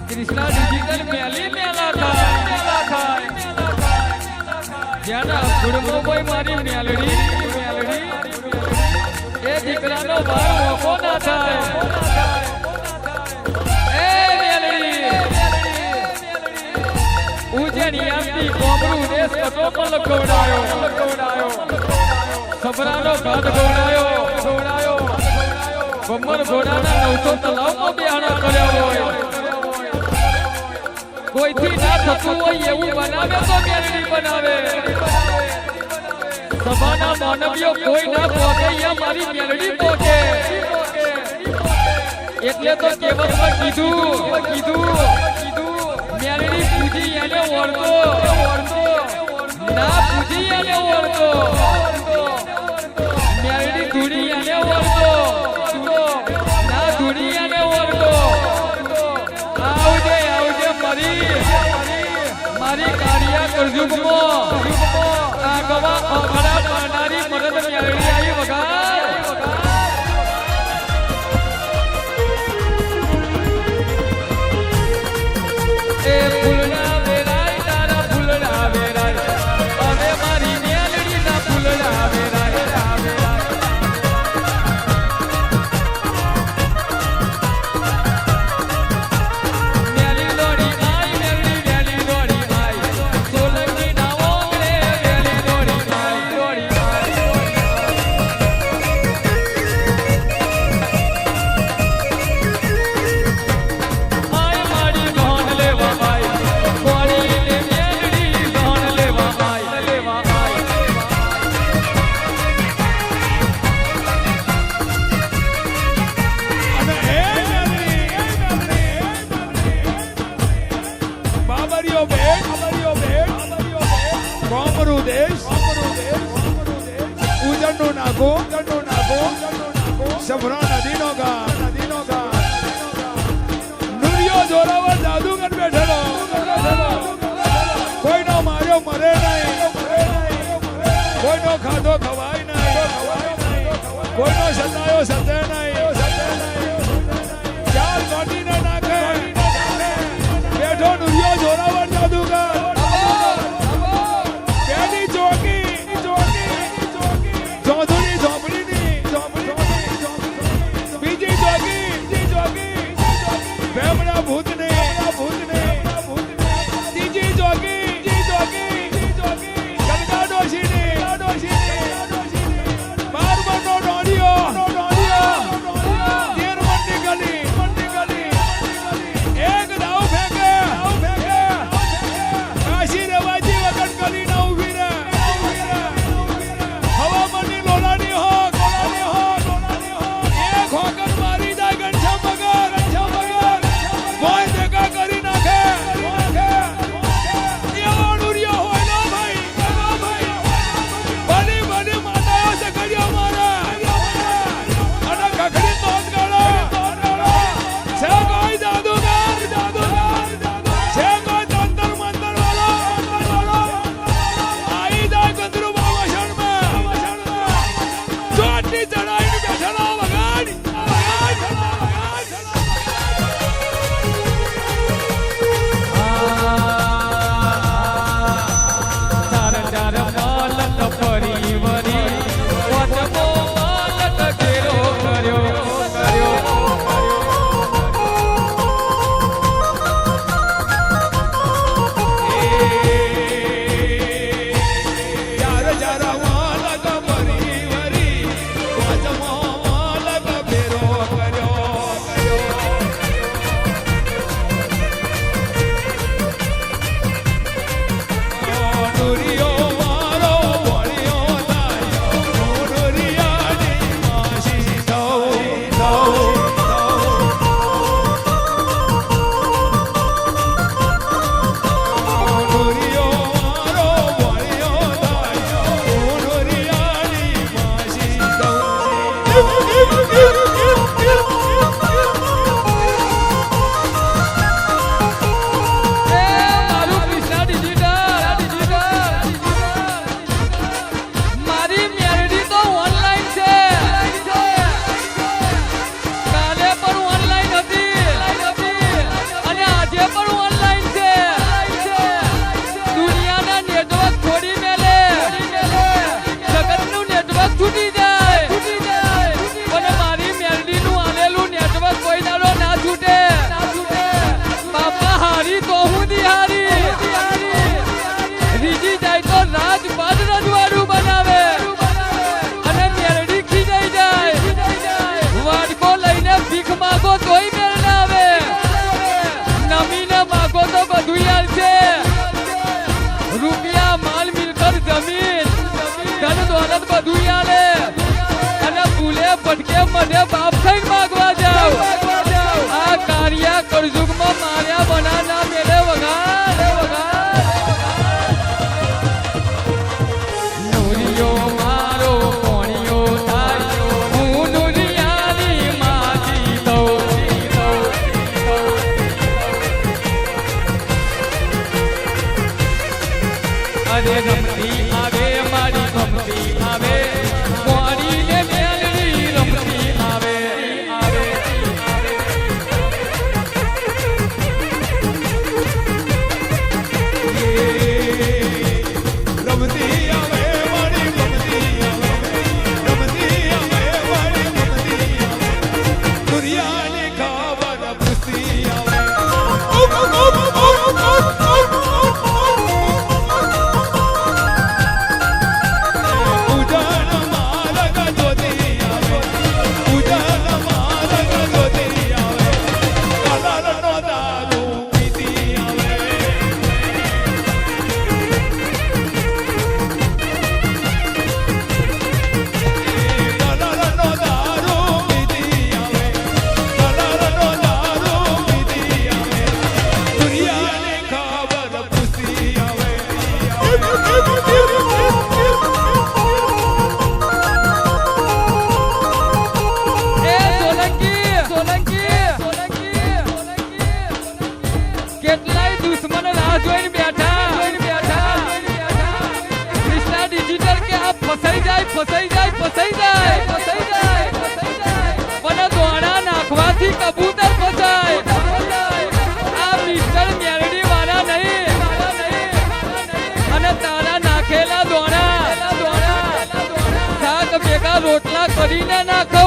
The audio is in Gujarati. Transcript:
कृष्णा डिजिटल मेली मेला था ज्याना गुड़मो कोई मारी मेलड़ी ए दीकरानो बार मोको ना थाय ए मेलड़ी उजनियाती कोमरू देश कटो पण लखवडायो सबरानो घाट गवडायो बम्मर घोडाना 900 तलावમાં બેહાણા કર્યા હોય કોઈથી ના થતું હોય એવું બનાવે તો મેલડી બનાવે સભાના માનવીઓ કોઈ ના પોકે યા મારી મેલડી પોકે એટલે તો કેવલમાં કીધું મેલડી પૂજી એને ઓળતો ના પૂજી એને ઓળતો મેલડી ધૂણી એને ઓળતો ના ધૂણી એને ઓળતો આવજે મારી કાળિયા કરજુગમાં આ ગવા અખડા પાનારી મરદ મેલડી આવી વગાર એ ફૂલડા વેરાય તારા ફૂલડા વેરાય હવે મારી મેલડી ના ફૂલડા વેરાય સફરા નદીનો ઘાટ નુરિયો જોરાવર જાદુગર બેઠેલો કોઈનો માર્યો મરે નહીં કોઈનો ખાધો ખવાય નહીં કોઈનો સતાયો સતે નહીં ચાર કાઢીને નાખે બેઠો નુરિયો જોરાવર જાદુગર પેલી ચોકી ચોધુની ઝોપડીની બીજી ચોકી ભેમડા ભૂતને ત્રીજી ચોકી ગલગા ડોશીની 12 નો ડોડિયો માર્યા બનાના મેલે વગાડ નુરિયો મારો કોણિયો થાય હું નુરિયાની માજી દઉં અરે રમતી આવે મારી ગમતી આવે કોણીને મેલડી રમતી આવે રમતી આવે મારી ગમતી આવે રમતી આવે મારી ગમતી આવે દુનિયાની ખબર પૂછતી આવે ઉજાન મારગ જોતી આવે ઉજાન મારગ જોતી આવે કલરનો દારૂ પીતી આવે કલરનો દારૂ પીતી આવે કલરનો દારૂ પીતી આવે દુનિયાની ખબર પૂછતી આવે એ સોલંકી કેટલાય દુશ્મન રાહ જોઈને બેઠા કૃષ્ણા ડિજિટલ કે આ ફસાઈ જાય મને દોણા નાખવાથી કબૂતર ફસાય આ મિસ્ટર મેલડી વાળા નહીં અને તારા નાખેલા દોણા શાક ભેગા રોટલા કરીને નાખો